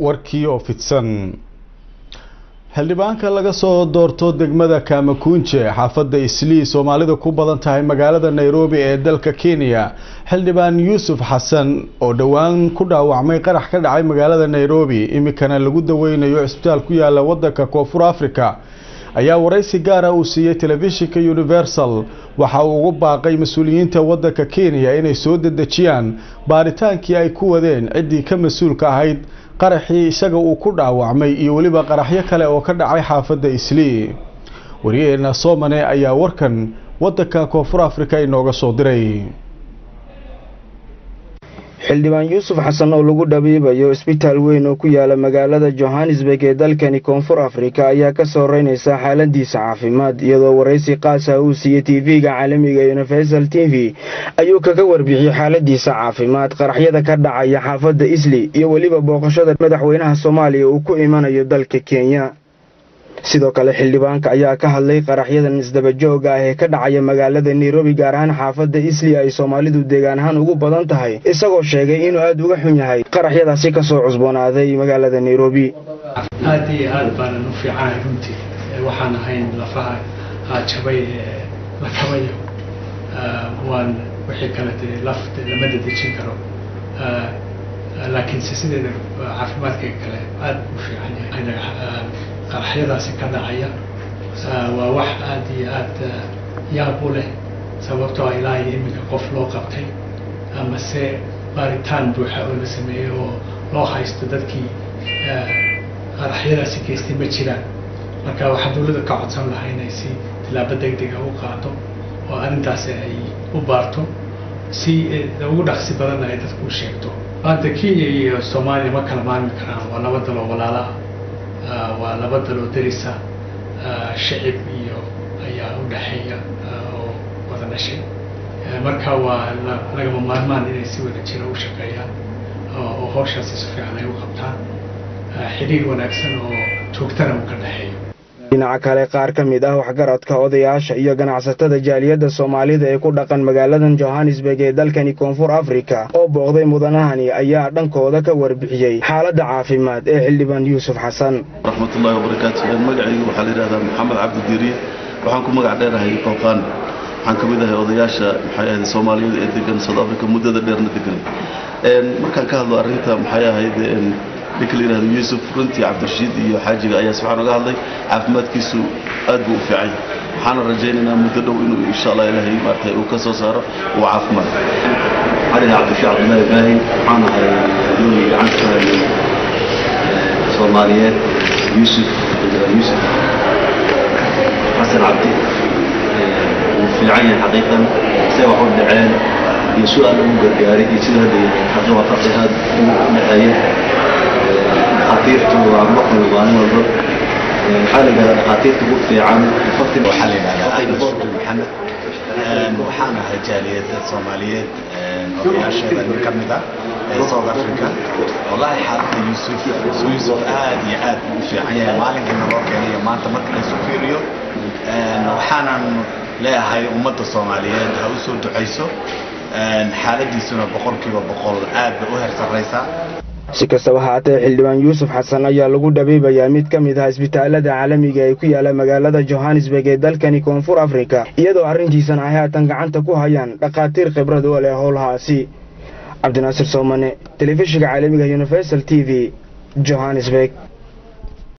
warkii oo fidsan xildhibaanka laga soo doorto degmada Kamakunje xaafadda Islii Soomaalida ku badan tahay magaalada Nairobi ee dalka Kenya xildhibaan Yusuf Xasan oo dhawaan ku dhaawacmay qarax ka dhacay magaalada Nairobi imikana lagu daweynayo isbitaal ku yaala wadanka Koonfur Afrika ayaa waraysi gaar ah u siiyay telefishinka Universal waxa uu ugu baaqay mas'uuliyiinta wadanka Kenya inay soo dedejiyaan baaritaankii ay ku wadeen cidii ka mas'uulka ahayd qaraxii isaga uu ku dhaawacmay iyo waliba qaraxyo kale oo ka dhacay xaafadda Islii wariyeena Soomane ayaa warkan wadanka Koonfur Afrika inooga soo diray xildhibaan Yusuf Xasan oo lagu dhabiibayo isbitaal weyn oo ku yaala magaalada Johannesburg ee dalkani Koonfur Afrika ayaa ka soo reynaysa xaaladiisa caafimaad iyadoo waraysi qaas ah uu siiyay TV-ga caalamiga Universal TV ayuu kaga warbixiyay xaaladiisa caafimaad qaraxyada ka dhacaya xaafadda Islii iyo waliba booqashada madaxweynaha Soomaaliya uu ku imanayo dalka Kenya sidoo kale xildhibaanka ayaa ka hadlay qaraxyadan isdaba joog ah ee ka dhacaya magaalada Nairobi gaar ahaan xaafadda Islii ay Soomaalidu deegaan ahaan ugu badan tahay isagoo sheegay inuu aad uga xun yahay qaraxyadaasi ka soo cusboonaaday magaalada Nairobi aad baan u fiican runtii waxaan ahayn lafaha jabay la kabayo waan wixii kale lafta lama dedejin karo laakiin sideeda caafimaadka kale aad u fiican yahay qaraxyadaasi ka dhacaya waa wax aad iyo aad yaab u leh sababtoo ah ilaa imika qof loo qabtay ama se baaritaan buuxa oo la sameeyay oo loo haysto dadkii qaraxyadaasi geystay ma jiraan marka waxaa dawladda ka codsan lahaa inay si tilaabo degdeg ah u qaado oo arrintaasi ay u baarto si ugu dhaqsi badan ay dadku u sheegto hadda Kenya iyo Soomaaliya ma kala maarmi karaan waa laba dal oo walaala waa laba dal oo darisa shacib iyo ayaa u dhaxeeya oo wada dhashay marka waa laga maarmaan inay si wada jira u shaqeeyaan oo hawshaasi si fiican ay u qabtaan xiriir wanaagsan oo joogtana u ka dhaxeeyo dhinaca kale qaar ka mid ah waxgaradka odayaasha iyo ganacsatada jaaliyadda Soomaalida ee ku dhaqan magaalada Johannesburg ee dalkani Koonfur Afrika oo booqday mudanahani ayaa dhankooda ka warbixiyay xaaladda caafimaad ee xildhibaan Yusuf Xasan rahmatullahi wa barakatuh magacaygu waxa la yiraahdaa Maxamed Cabdi Diiri waxaan ku magac dheerahay Qooqan waxaan ka mid ahay odayaasha maxay ahayd Soomaalida ee degan South Africa muddada dheerna degan markaan ka hadlo arrinta maxay ahayd بكل هذا يوسف رنتي عبد الرشيد يحاجي أيها سبحانه الله عافمات كيسو أدبو فعي حنا رجينا مدلو إنه إن شاء الله إلهي مرتي وكسر صار وعافمات علي عبد الشعب الله باهي حنا يقولي عنك صوماليات يوسف حسن عبدي وفي عين حقيقة سوى حول العين يسوء الأمور جاري يصير هذه حقيقة فقهاد نهاية خطيرته وعمقه وضانه والرب حالة خطيرته في عام فقط وحالنا أي نصر محمد وحانا رجالية الصومالية وفياشة المكمدة صوت أفريقيا والله حالة يوسف آد في عيان مالك النروك يعني ما أنت مركز سوفيريو وحانا لا هاي أمة الصومالية هاوسو دعيسو حالة دي سنة بقول كيف بقول آد بأهر سريسا si kastaba haatee xildhibaan Yusuf Xasan ayaa lagu dhabiibayaa mid ka mid ah isbitaalada caalamiga ee ku yaala magaalada Johannesburg ee dalkani Koonfur Afrika iyadoo arrintiisana ay haatan gacanta ku hayaan dhaqaatiir khibrad u leh howlahaasi Cabdinaasir Soomane telefishinka caalamiga Universal TV Johannesburg